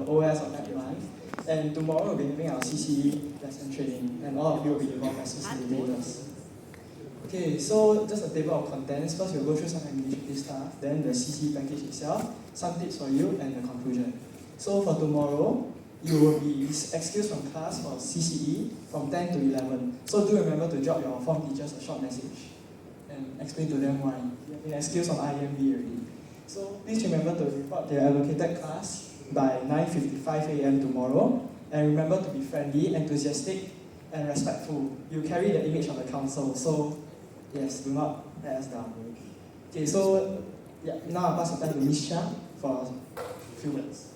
OS or App Live. And tomorrow we'll be having our CCE lesson training, and all of you will be involved as facilitators. Okay, so just a table of contents. First, we'll go through some administrative stuff, then the CCE package itself, some tips for you, and the conclusion. So for tomorrow, you will be excused from class for CCE from 10 to 11. So do remember to drop your form teachers a short message and explain to them why. You've been excused from IMB already. So please remember to report to your allocated class by 9:55 a.m. tomorrow. And remember to be friendly, enthusiastic, and respectful. You carry the image of the council, so yes, do not let us down. Okay, so now I'll pass the time to Miss Chia for a few words.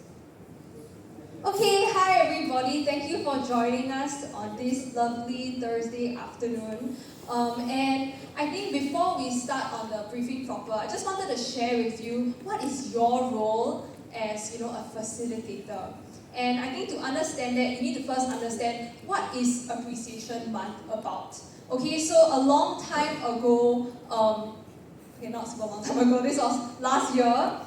Okay, hi everybody. Thank you for joining us on this lovely Thursday afternoon. And I think before we start on the briefing proper, I just wanted to share with you what is your role as a facilitator. And I think to understand that, you need to first understand what is Appreciation Month about. Okay, so a long time ago, not super long time ago, this was last year.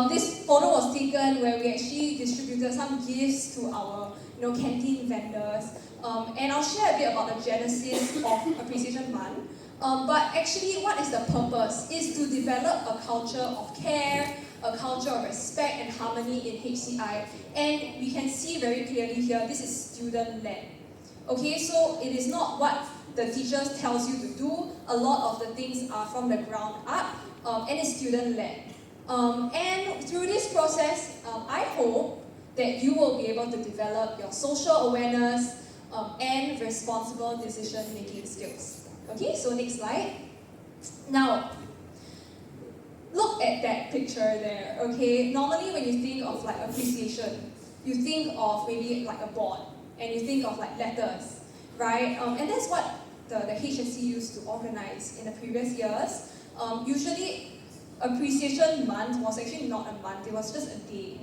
This photo was taken where we actually distributed some gifts to our canteen vendors. And I'll share a bit about the genesis of Appreciation Month. But actually, what is the purpose? Is to develop a culture of care, a culture of respect and harmony in HCI. And we can see very clearly here, this is student-led. Okay, so it is not what the teachers tells you to do. A lot of the things are from the ground up, and it's student-led. And through this process, I hope that you will be able to develop your social awareness and responsible decision-making skills. Okay, so next slide. Now, look at that picture there, okay? Normally when you think of like appreciation, you think of maybe like a board, and you think of like letters, right? And that's what the HSC used to organize in the previous years. Usually, Appreciation Month was actually not a month, it was just a day,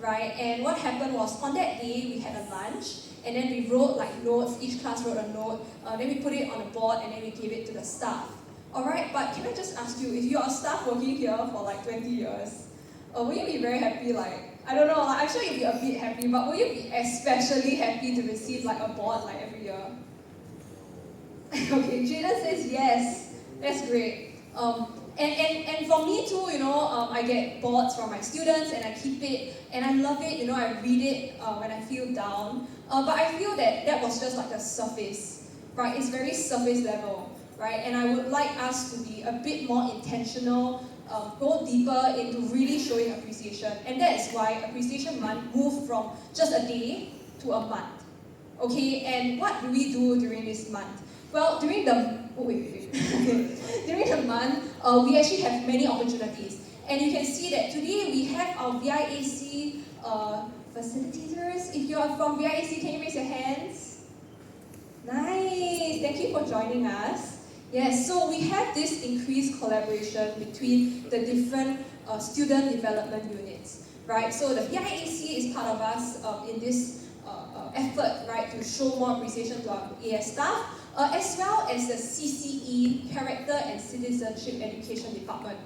right? And what happened was, on that day, we had a lunch, and then we wrote like notes, each class wrote a note, then we put it on a board, and then we gave it to the staff. Alright, but can I just ask you, if you are staff working here for like 20 years, will you be very happy, I don't know, I'm sure you'll be a bit happy, but will you be especially happy to receive like a board like every year? Okay, Jaden says yes, that's great. And for me too, I get boards from my students and I keep it and I love it, I read it when I feel down. But I feel that was just like the surface, right? It's very surface level, right? And I would like us to be a bit more intentional, go deeper into really showing appreciation. And that is why Appreciation Month moved from just a day to a month. Okay, and what do we do during this month? Well, during the during the month, we actually have many opportunities. And you can see that today we have our VIAC facilitators. If you are from VIAC, can you raise your hands? Nice, thank you for joining us. Yes, so we have this increased collaboration between the different student development units, right? So the VIAC is part of us in this effort, right, to show more appreciation to our AS staff, as well as the CCE, Character and Citizenship Education Department.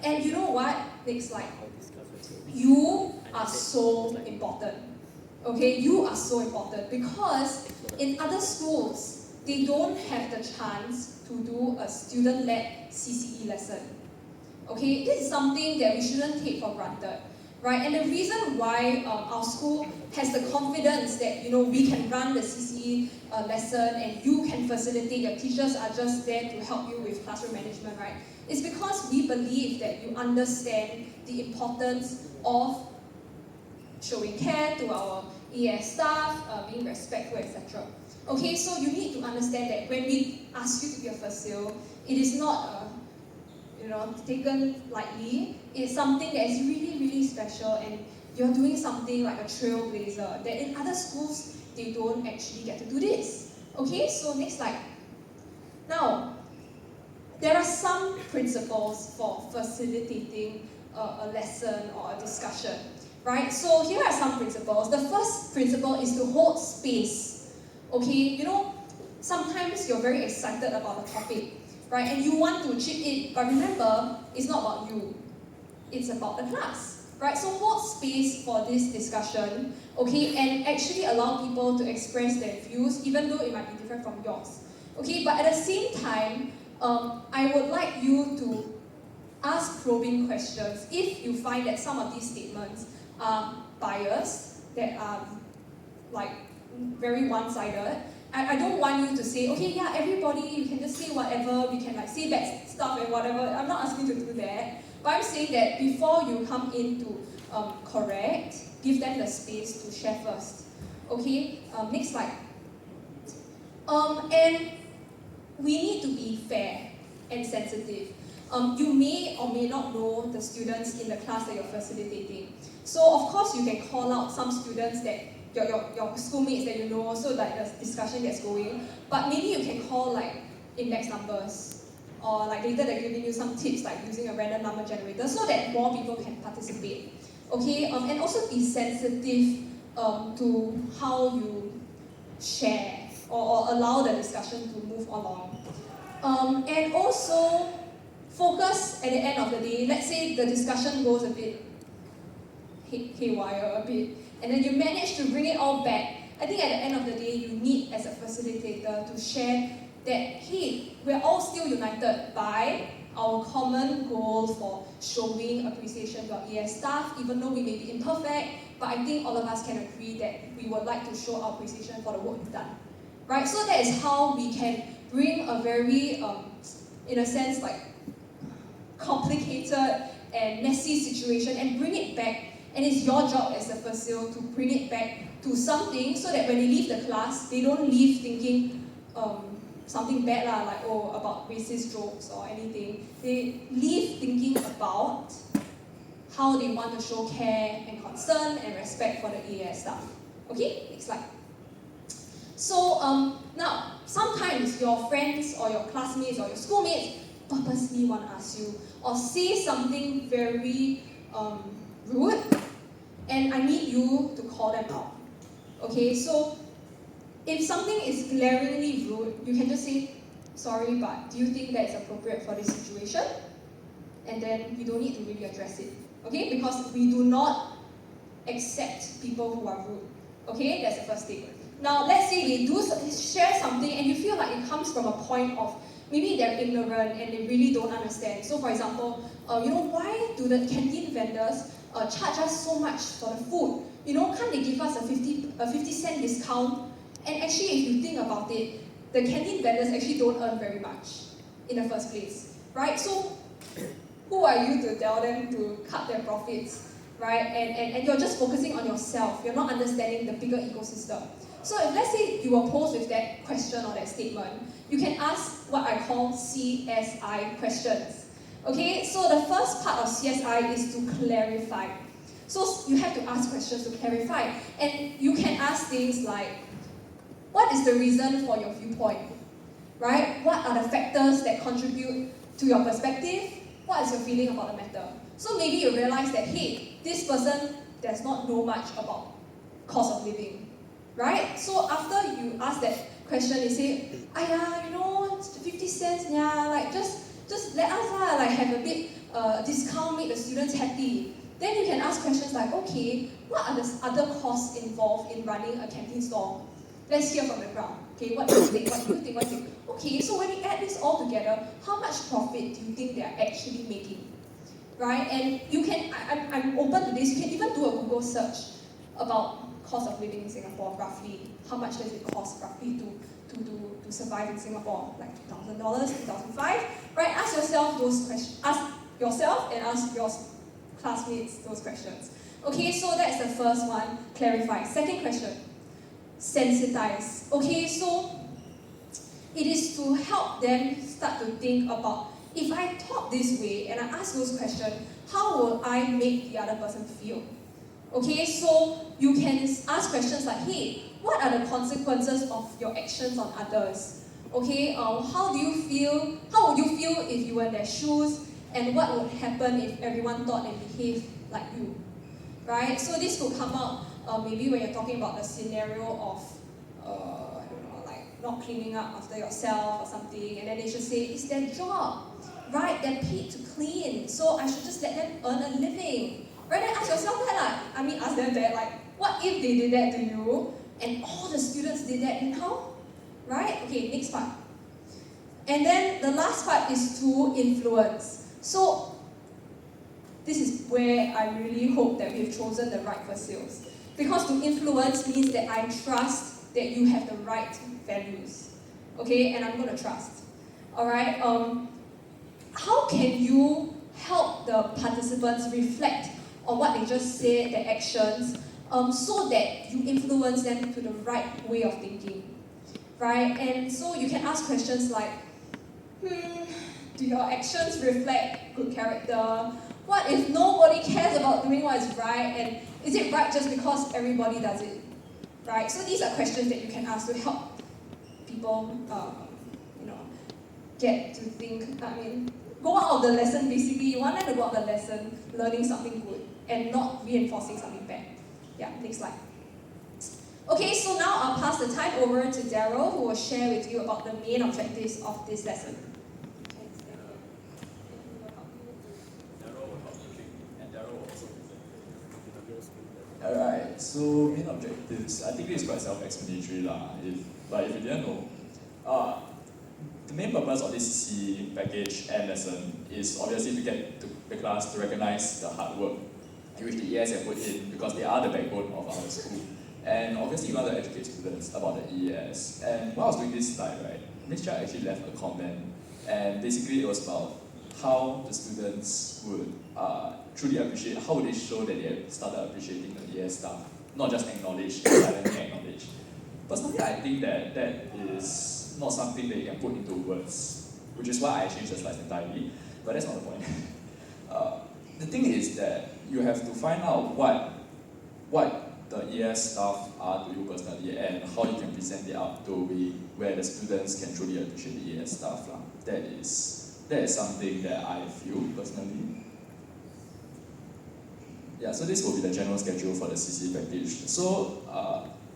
And you know what? Next slide. You are so important. Okay, you are so important because in other schools, they don't have the chance to do a student-led CCE lesson. Okay, this is something that we shouldn't take for granted. Right, and the reason why our school has the confidence that we can run the CCE lesson and you can facilitate, your teachers are just there to help you with classroom management, right? It's because we believe that you understand the importance of showing care to our ES staff, being respectful, etc. Okay, so you need to understand that when we ask you to be a facil, it is not taken lightly. It's something that is really, really special, and you're doing something like a trailblazer that in other schools, they don't actually get to do this. Okay, so next slide. Now, there are some principles for facilitating a lesson or a discussion, right? So here are some principles. The first principle is to hold space. Okay, sometimes you're very excited about a topic, right? And you want to chip in, but remember, it's not about you. It's about the class, right? So hold space for this discussion, okay, and actually allow people to express their views, even though it might be different from yours, okay? But at the same time, I would like you to ask probing questions if you find that some of these statements are biased, that are like very one-sided. I don't want you to say, okay, yeah, everybody, you can just say whatever, we can like say bad stuff and whatever. I'm not asking you to do that. But I'm saying that before you come in to correct, give them the space to share first. Okay, next slide. And we need to be fair and sensitive. You may or may not know the students in the class that you're facilitating. So of course you can call out some students that your schoolmates that you know, so like the discussion gets going. But maybe you can call like index numbers, or like later they're giving you some tips like using a random number generator so that more people can participate. Okay, and also be sensitive to how you share or allow the discussion to move along. And also focus at the end of the day. Let's say the discussion goes a bit haywire a bit, and then you manage to bring it all back. I think at the end of the day, you need as a facilitator to share that, hey, we're all still united by our common goal for showing appreciation to our ES staff, even though we may be imperfect, but I think all of us can agree that we would like to show our appreciation for the work we've done. Right? So that is how we can bring a very, in a sense, like complicated and messy situation and bring it back. And it's your job as a facil to bring it back to something so that when they leave the class, they don't leave thinking something bad like, oh, about racist jokes or anything. They leave thinking about how they want to show care and concern and respect for the EAS staff. Okay, next slide. So now, sometimes your friends or your classmates or your schoolmates purposely want to ask you or say something very rude, and I need you to call them out. Okay, so if something is glaringly rude, you can just say, sorry, but do you think that is appropriate for this situation? And then you don't need to really address it. Okay, because we do not accept people who are rude. Okay, that's the first statement. Now, let's say they do share something and you feel like it comes from a point of maybe they're ignorant and they really don't understand. So, for example, why do the canteen vendors charge us so much for the food? Can't they give us a 50-cent discount? And actually, if you think about it, the canteen vendors actually don't earn very much in the first place, right? So, who are you to tell them to cut their profits, right? And you're just focusing on yourself. You're not understanding the bigger ecosystem. So if let's say you were posed with that question or that statement, you can ask what I call CSI questions. Okay, so the first part of CSI is to clarify. So you have to ask questions to clarify. And you can ask things like, what is the reason for your viewpoint? Right? What are the factors that contribute to your perspective? What is your feeling about the matter? So maybe you realize that, hey, this person does not know much about cost of living. Right? So after you ask that question, they say, it's 50 cents, just let us have a bit discount, make the students happy. Then you can ask questions like, okay, what are the other costs involved in running a canteen store? Let's hear from the crowd. Okay, what do you think? What do you think? What do you think? Okay, so when we add this all together, how much profit do you think they are actually making? Right? And you can, I'm open to this, you can even do a Google search about cost of living in Singapore, roughly. How much does it cost roughly to survive in Singapore? Like $2,000, $2,500, right? Ask yourself those questions. Ask yourself and ask your classmates those questions. Okay, so that's the first one, clarify. Second question, sensitize. Okay, so it is to help them start to think about, if I talk this way and I ask those questions, how will I make the other person feel? Okay, so you can ask questions like, hey, what are the consequences of your actions on others? Okay, how would you feel if you were in their shoes? And what would happen if everyone thought and behaved like you? Right? So this could come out maybe when you're talking about the scenario of, not cleaning up after yourself or something, and then they should say, it's their job, right? They're paid to clean, so I should just let them earn a living. Right? Then ask yourself that, ask them that, like, what if they did that to you, and all the students did that, and how? Right? Okay, next part. And then the last part is to influence. So, this is where I really hope that we've chosen the right facils. Because to influence means that I trust that you have the right values. Okay, and I'm going to trust. Alright, how can you help the participants reflect on what they just said, their actions, so that you influence them to the right way of thinking? Right? And so you can ask questions like, do your actions reflect good character? What if nobody cares about doing what is right? And is it right just because everybody does it? Right? So these are questions that you can ask to help people, get to think. Go out of the lesson basically. You want them to go out of the lesson learning something good and not reinforcing something bad. Yeah, next slide. Okay, so now I'll pass the time over to Daryl, who will share with you about the main objectives of this lesson. Alright, so main objectives, I think this is quite self-explanatory lah. But if you didn't know, the main purpose of this CC package and lesson is obviously to get to the class to recognize the hard work in which the EAS have put in, because they are the backbone of our school. And obviously you want to educate students about the EAS. And while I was doing this slide, right, Ms. Chia actually left a comment, and basically it was about how the students would truly appreciate, how would they show that they started appreciating the EAS stuff, not just acknowledge, silently acknowledge. Personally, I think that is not something that you can put into words, which is why I changed the slides entirely, but that's not the point. The thing is that you have to find out what the EAS stuff are to you personally and how you can present it out to a way where the students can truly appreciate the EAS stuff. That is something that I feel personally. Yeah, so this will be the general schedule for the CC package. So,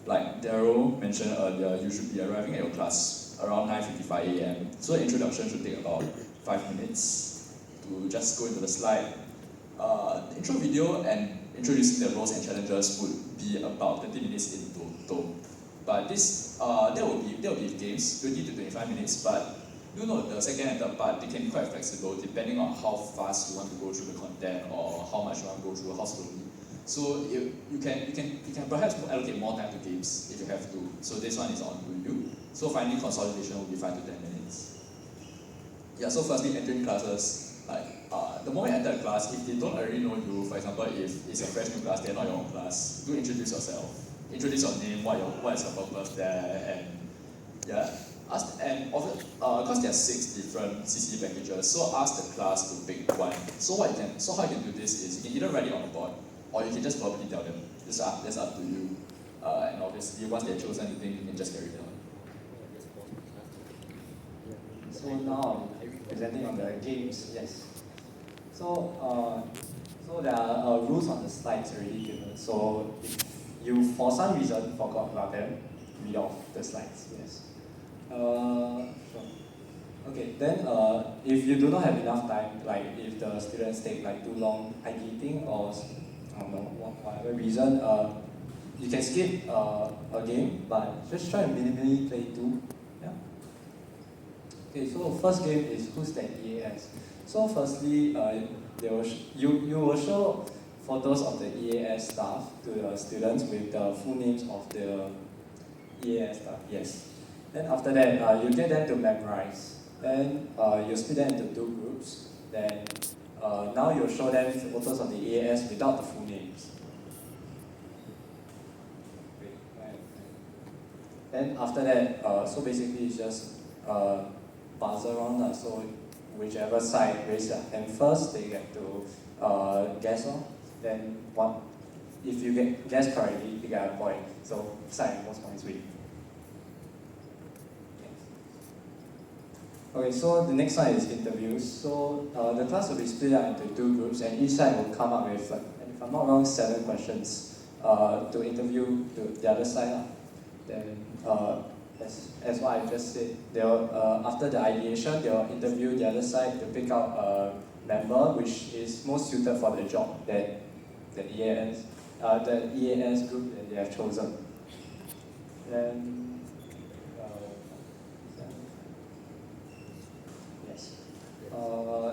like Daryl mentioned earlier, you should be arriving at your class around 9:55 a.m. So the introduction should take about 5 minutes to just go into the slide. The intro video and introducing the roles and challenges would be about 30 minutes in total. But this, there will be games, 20 to 25 minutes, but do note the second and third part, they can be quite flexible depending on how fast you want to go through the content or how much you want to go through, how slowly. So you can perhaps allocate more time to games if you have to. So this one is on to you. So finally consolidation will be 5 to 10 minutes. Yeah, so firstly entering classes, like the moment you enter a class, if they don't already know you, for example, if it's a fresh new class, they're not your own class, do introduce yourself. Introduce your name, what is your purpose there, and yeah. Because there are 6 different CC packages, so ask the class to pick one. So how you can do this is you can either write it on the board, or you can just verbally tell them. That's up to you. And obviously, once they've chosen anything, you can just carry it on. So now I'm presenting on the games. Yes. So there are rules on the slides already given. So if you for some reason forgot about them, read off the slides. Yes. Sure. Okay, then if you do not have enough time, like if the students take like too long editing or I don't know, whatever reason, you can skip a game, but just try to minimally play 2. Yeah. Okay, so first game is Who's That EAS. So firstly, you will show photos of the EAS staff to the students with the full names of the EAS staff. Yes. Then after that, you get them to memorize. Then you split them into 2 groups. Then now you show them photos of the EAS without the full names. Then after that, so basically it's just buzz around. So whichever side raise their hand first, they get to guess on. Then if you guess correctly, you get a point. So side most points win. Okay, so the next one is interviews. So the class will be split up into 2 groups, and each side will come up with, if I'm not wrong, 7 questions to interview the other side. Then, as what I just said, after the ideation, they'll interview the other side to pick out a member which is most suited for the job that the EAS group that they have chosen. Then, yes.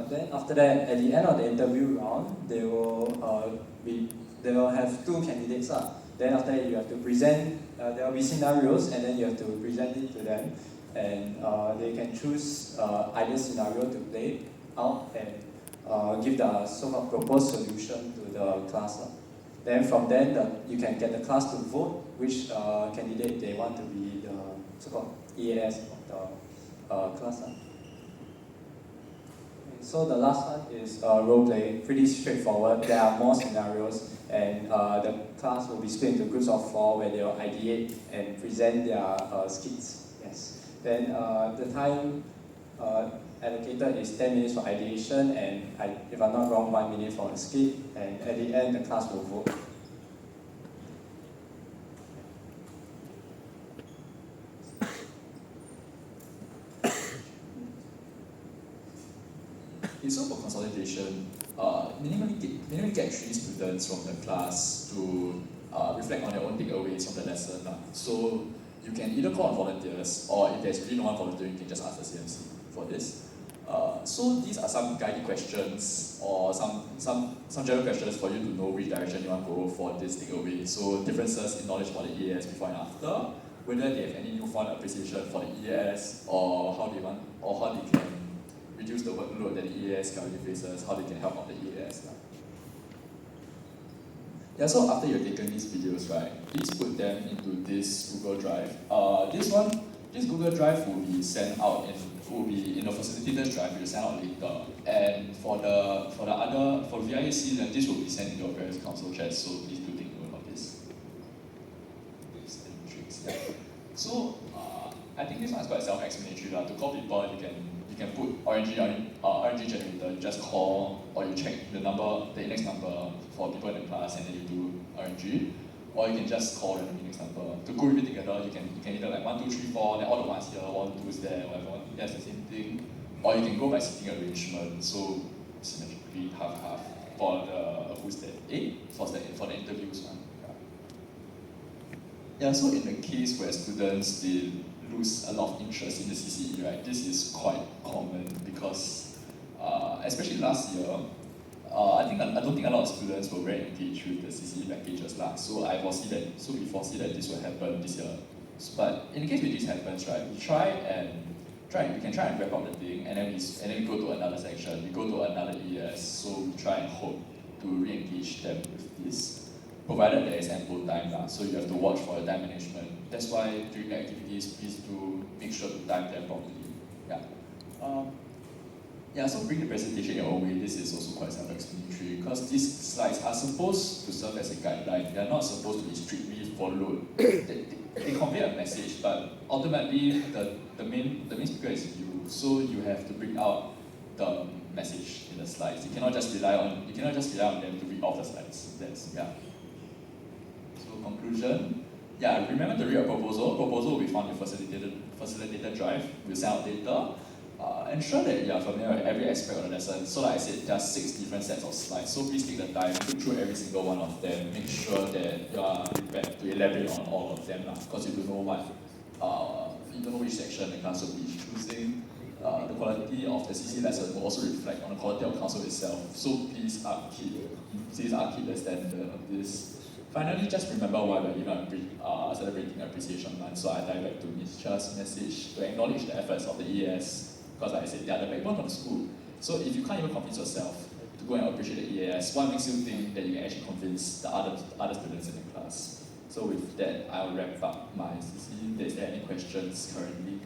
Then after that, at the end of the interview round, they will have two candidates. Then after that, you have to present. There will be scenarios, and then you have to present it to them, and they can choose either scenario to play out and give the so-called proposed solution to the class. Then from there, you can get the class to vote which candidate they want to be the so-called EAS of the class. So the last one is role play, pretty straightforward. There are more scenarios, and the class will be split into groups of 4 where they will ideate and present their skits. Yes. Then the time allocated is 10 minutes for ideation, and if I'm not wrong, 1 minute for a skit, and at the end the class will vote. Okay, so for consolidation, minimally get 3 students from the class to reflect on their own takeaways from the lesson. So you can either call on volunteers, or if there's really no one volunteering, you can just ask the CMC for this. So these are some guiding questions or some general questions for you to know which direction you want to go for this takeaway. So differences in knowledge about the EAS before and after, whether they have any newfound appreciation for the EAS, or how they can reduce the workload that the EAS currently faces, how they can help out the EAS. Yeah, so after you've taken these videos, right, please put them into this Google Drive. This Google Drive will be sent out will be in the facilitator's drive, will be sent out later. And for VIAC, then this will be sent into your various council chats, so please do take note of this. Yeah. So I think this one is quite self-explanatory. To call people, you can put RNG generator, you just call, or you check the index number for people in the class, and then you do RNG. Or you can just call the index number. To group it together, you can either like 1, 2, 3, 4, then all the ones here, 1, 2 is there, whatever. That's the same thing. Or you can go by seating arrangement, so symmetrically half-half for the who's that? 8 for the interviews one. Yeah, so in the case where students they lose a lot of interest in the CCE, right, this is quite common because especially last year, I don't think a lot of students were very engaged with the CCE packages so we foresee that this will happen this year. But in the case where this happens, right, we can try and wrap up the thing, and then we go to another section, we go to another ES, so we try and hope to re-engage them with this, provided there is ample time. So you have to watch for the time management. That's why during the activities, please do make sure to time them properly. So bring the presentation your own way. This is also quite self-explanatory because these slides are supposed to serve as a guideline. They are not supposed to be strictly followed. They convey a message, but ultimately the main speaker is you. So you have to bring out the message in the slides. You cannot just rely on them to read off the slides. So conclusion. Remember to read a proposal. Proposal will be found in facilitated drive. We'll send out later. Ensure that you are familiar with every aspect of the lesson. So like I said, there are 6 different sets of slides. So please take the time, look through every single one of them. Make sure that you are prepared to elaborate on all of them because you don't know which section the class will be choosing. The quality of the CC lesson will also reflect on the quality of council itself. So please upkeep the standard of this. Finally, just remember why we're even celebrating Appreciation Month. So I dive back to Ms. Cha's message to acknowledge the efforts of the EAS, because like I said, they are the backbone of the school. So if you can't even convince yourself to go and appreciate the EAS, what makes you think that you can actually convince the other students in the class? So with that, I'll wrap up my CC. Is there any questions currently?